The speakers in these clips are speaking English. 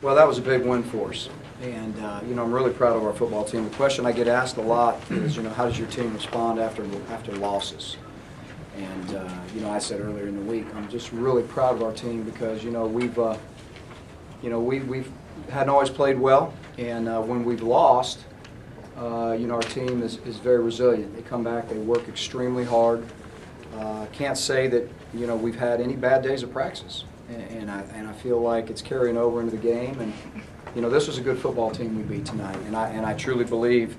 Well, that was a big win for us, and I'm really proud of our football team. The question I get asked a lot is, how does your team respond after losses? And I said earlier in the week, I'm just really proud of our team because we've hadn't always played well, and when we've lost, our team is very resilient. They come back, they work extremely hard. Can't say that we've had any bad days of practice. And I feel like it's carrying over into the game, and this was a good football team we beat tonight, and I truly believe,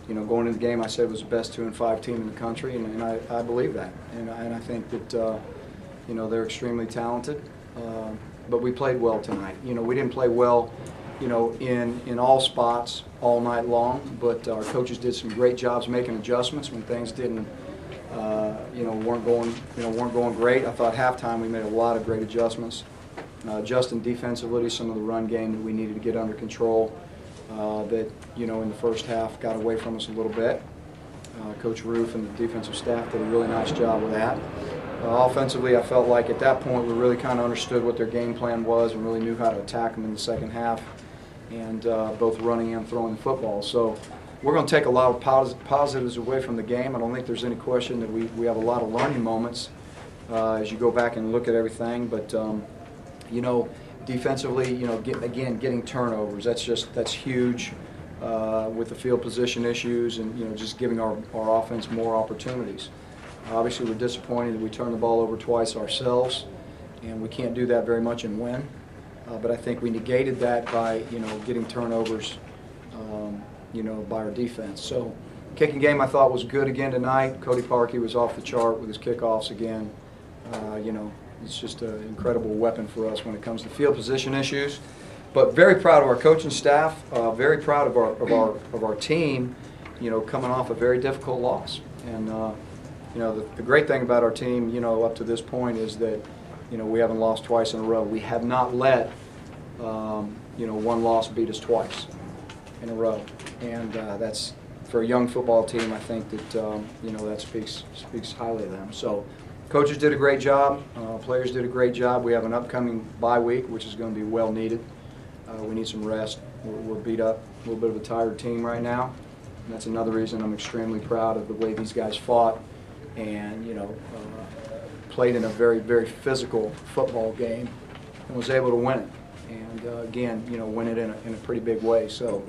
going into the game I said it was the best 2-5 team in the country, and I believe that, and I think that they're extremely talented, but we played well tonight. We didn't play well, in all spots all night long, but our coaches did some great jobs making adjustments when things didn't. Weren't going great. I thought halftime we made a lot of great adjustments, adjusting defensively, some of the run game that we needed to get under control. That in the first half got away from us a little bit. Coach Roof and the defensive staff did a really nice job with that. Offensively, I felt like at that point we really kind of understood what their game plan was and really knew how to attack them in the second half, and both running and throwing the football. So we're going to take a lot of positives away from the game. I don't think there's any question that we have a lot of learning moments as you go back and look at everything. But defensively, again, getting turnovers, that's huge with the field position issues, and just giving our offense more opportunities. Obviously, we're disappointed that we turned the ball over twice ourselves, and we can't do that very much and win. But I think we negated that by getting turnovers. By our defense. So, kicking game I thought was good again tonight. Cody Parkey was off the chart with his kickoffs again. It's just an incredible weapon for us when it comes to field position issues. But very proud of our coaching staff. Very proud of our team. Coming off a very difficult loss. And the great thing about our team, up to this point is that we haven't lost twice in a row. We have not let one loss beat us twice in a row, and that's, for a young football team, I think that that speaks highly of them. So coaches did a great job, players did a great job. We have an upcoming bye week, which is going to be well needed. We need some rest. We're beat up, a little bit of a tired team right now, and that's another reason I'm extremely proud of the way these guys fought and played in a very, very physical football game and was able to win it. And again, win it in a pretty big way. So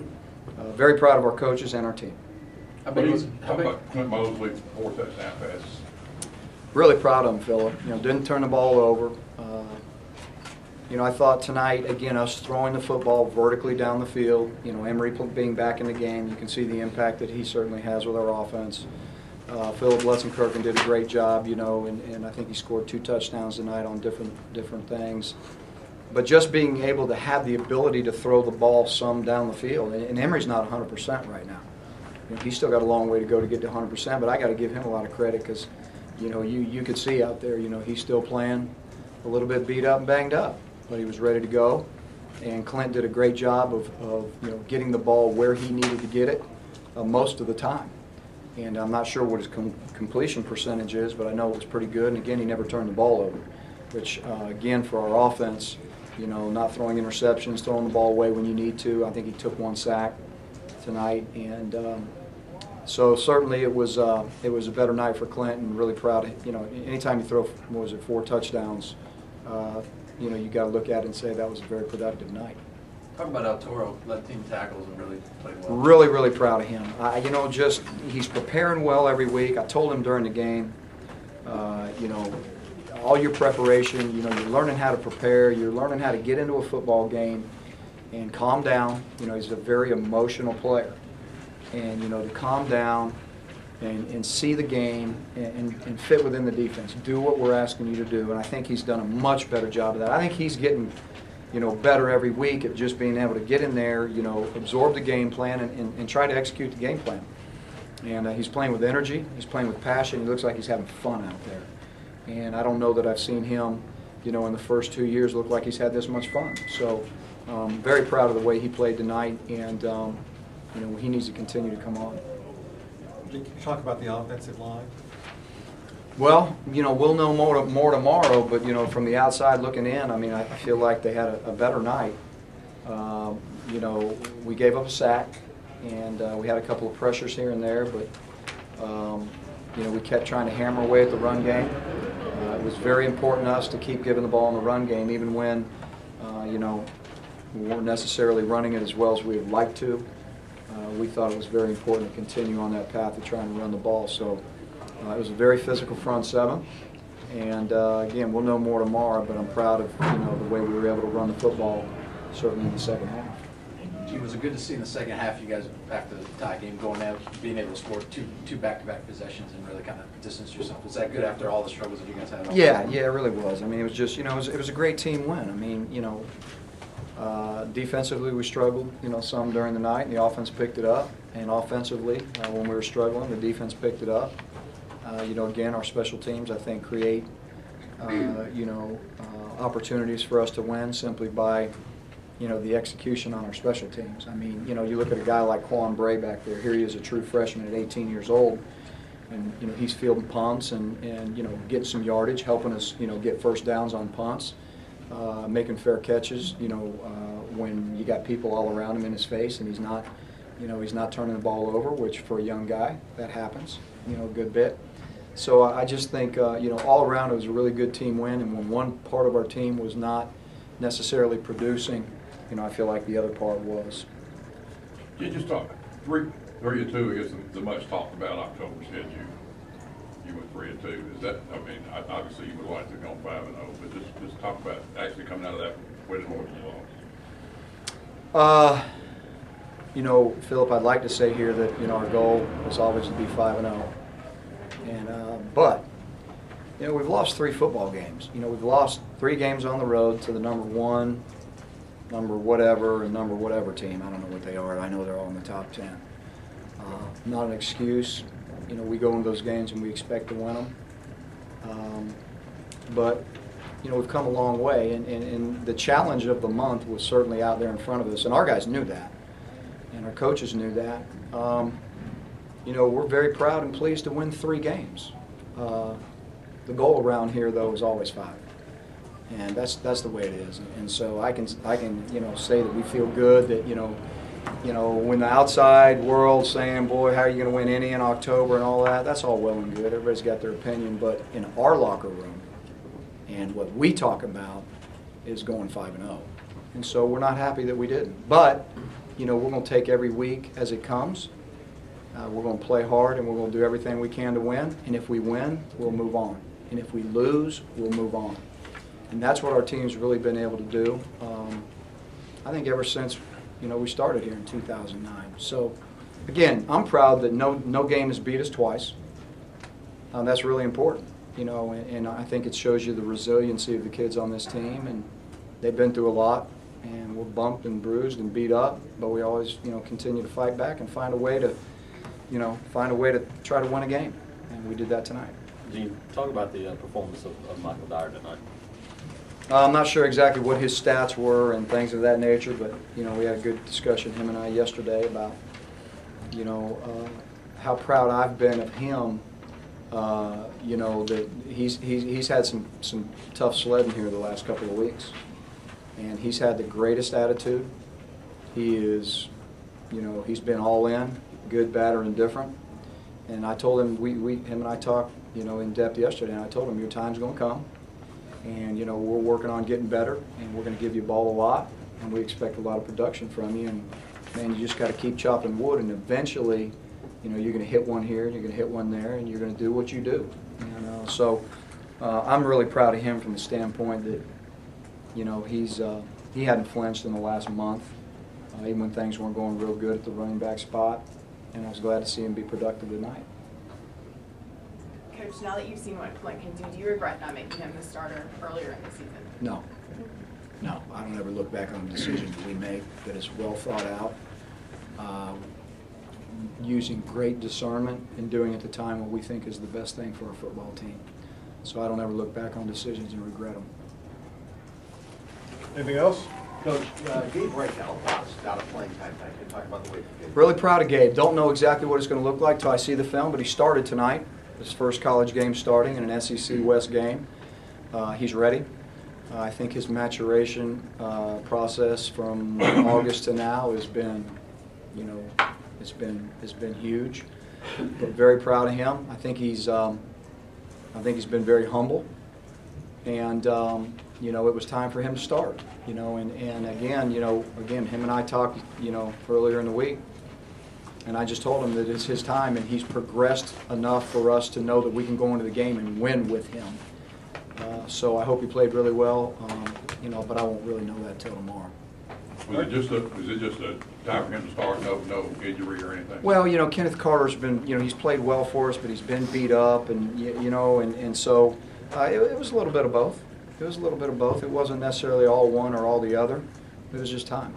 very proud of our coaches and our team. How about Clint Mosley's 4 touchdown passes? Really proud of him, Philip. Didn't turn the ball over. I thought tonight, again, us throwing the football vertically down the field, Emery being back in the game, you can see the impact that he certainly has with our offense. Philip Letzenkirchen did a great job, and I think he scored 2 touchdowns tonight on different things. But just being able to have the ability to throw the ball some down the field, and Emery's not 100% right now. He's still got a long way to go to get to 100%, but I got to give him a lot of credit because, you could see out there, he's still playing a little bit beat up and banged up, but he was ready to go. And Clint did a great job of getting the ball where he needed to get it most of the time. And I'm not sure what his completion percentage is, but I know it was pretty good. And again, he never turned the ball over, which again, for our offense, not throwing interceptions, throwing the ball away when you need to. I think he took 1 sack tonight, and so certainly it was a better night for Clint, and really proud of, anytime you throw, 4 touchdowns, you got to look at it and say that was a very productive night. Talk about El Toro, led team tackles and really played well. Really, really proud of him. He's preparing well every week. I told him during the game, all your preparation, you're learning how to prepare, you're learning how to get into a football game and calm down. He's a very emotional player. And, to calm down and see the game and fit within the defense, do what we're asking you to do. And I think he's done a much better job of that. I think he's getting, better every week at just being able to get in there, absorb the game plan and try to execute the game plan. And he's playing with energy, he's playing with passion, he looks like he's having fun out there. And I don't know that I've seen him, in the first 2 years look like he's had this much fun. So very proud of the way he played tonight, and he needs to continue to come on. Can you talk about the offensive line? Well, we'll know more tomorrow, but from the outside looking in, I feel like they had a better night. You know, we gave up a sack, and we had a couple of pressures here and there, but you know, we kept trying to hammer away at the run game. It was very important to us to keep giving the ball in the run game, even when you know, we weren't necessarily running it as well as we would like to. We thought it was very important to continue on that path of trying to run the ball. So it was a very physical front seven. And again, we'll know more tomorrow, but I'm proud of, you know, the way we were able to run the football, certainly in the second half. Gene, was it good to see in the second half you guys, after the tie game, going out, being able to score two back-to-back possessions and really kind of distance yourself? Was that good after all the struggles that you guys had? Yeah, it really was. I mean, it was just, you know, it was a great team win. I mean, you know, defensively we struggled, you know, some during the night, and the offense picked it up. And offensively, when we were struggling, the defense picked it up. You know, again, our special teams, I think, create, you know, opportunities for us to win simply by, you know, the execution on our special teams. I mean, you know, you look at a guy like Quan Bray back there. Here he is, a true freshman at 18 years old, and you know, he's fielding punts and you know, getting some yardage, helping us, you know, get first downs on punts, making fair catches. You know, when you got people all around him in his face, and he's not, you know, he's not turning the ball over, which for a young guy that happens, you know, a good bit. So I just think, you know, all around it was a really good team win, and when one part of our team was not necessarily producing, you know, I feel like the other part was. You just talk 3-2 against the much talked about October schedule. You went 3-2. Is that? I mean, obviously you would like to go 5-0, but just talk about actually coming out of that winning more than you lost. You know, Philip, I'd like to say here that, you know, our goal was always to be 5-0. And but you know, we've lost 3 football games. You know, we've lost 3 games on the road to the number 1, number whatever, and number whatever team. I don't know what they are. I know they're all in the top 10. Not an excuse. You know, we go into those games and we expect to win them. But you know, we've come a long way, and the challenge of the month was certainly out there in front of us, and our guys knew that, and our coaches knew that. You know, we're very proud and pleased to win 3 games. The goal around here, though, is always 5, and that's the way it is. And so I can you know, say that we feel good that you know when the outside world's saying, boy, how are you going to win any in October and all that, that's all well and good. Everybody's got their opinion, but in our locker room, and what we talk about is going 5-0, and so we're not happy that we didn't. But you know, we're going to take every week as it comes. We're going to play hard, and we're going to do everything we can to win. And if we win, we'll move on. And if we lose, we'll move on. And that's what our team's really been able to do. I think ever since, you know, we started here in 2009. So, again, I'm proud that no game has beat us twice. That's really important, you know, and I think it shows you the resiliency of the kids on this team. And they've been through a lot, and we're bumped and bruised and beat up, but we always, you know, continue to fight back and find a way to, you know, try to win a game, and we did that tonight. Gene, talk about the performance of Michael Dyer tonight. I'm not sure exactly what his stats were and things of that nature, but you know, we had a good discussion, him and I, yesterday about, you know, how proud I've been of him. You know, that he's had some tough sledding here the last couple of weeks, and he's had the greatest attitude. He is, you know, he's been all in. Good, bad, or indifferent. And I told him, him and I talked, you know, in depth yesterday, and I told him, your time's going to come, and you know, we're working on getting better, and we're going to give you a ball a lot, and we expect a lot of production from you, and man, you just got to keep chopping wood, and eventually, you know, you're going to hit one here, and you're going to hit one there, and you're going to do what you do. You know, so I'm really proud of him from the standpoint that, you know, he hadn't flinched in the last month, even when things weren't going real good at the running back spot. And I was glad to see him be productive tonight. Coach, now that you've seen what Flint can do you regret not making him the starter earlier in the season? No. No, I don't ever look back on the decisions that we make, that is well thought out, using great discernment and doing at the time what we think is the best thing for our football team. So I don't ever look back on decisions and regret them. Anything else? Coach, Gabe Breakout lost out of playing time. Can you talk about the way Gabe? Really proud of Gabe. Don't know exactly what it's going to look like till I see the film, but he started tonight. His first college game starting in an SEC West game. He's ready. I think his maturation process from August to now has been, you know, it's been huge. But very proud of him. I think he's been very humble, and you know, it was time for him to start. You know, and again, you know, him and I talked, you know, earlier in the week, and I just told him that it's his time, and he's progressed enough for us to know that we can go into the game and win with him. So I hope he played really well, you know, but I won't really know that till tomorrow. Was it just a time for him to start, no injury or anything? Well, you know, Kenneth Carter's been, you know, he's played well for us, but he's been beat up, and you know, and so it was a little bit of both. It was a little bit of both. It wasn't necessarily all one or all the other. It was just time.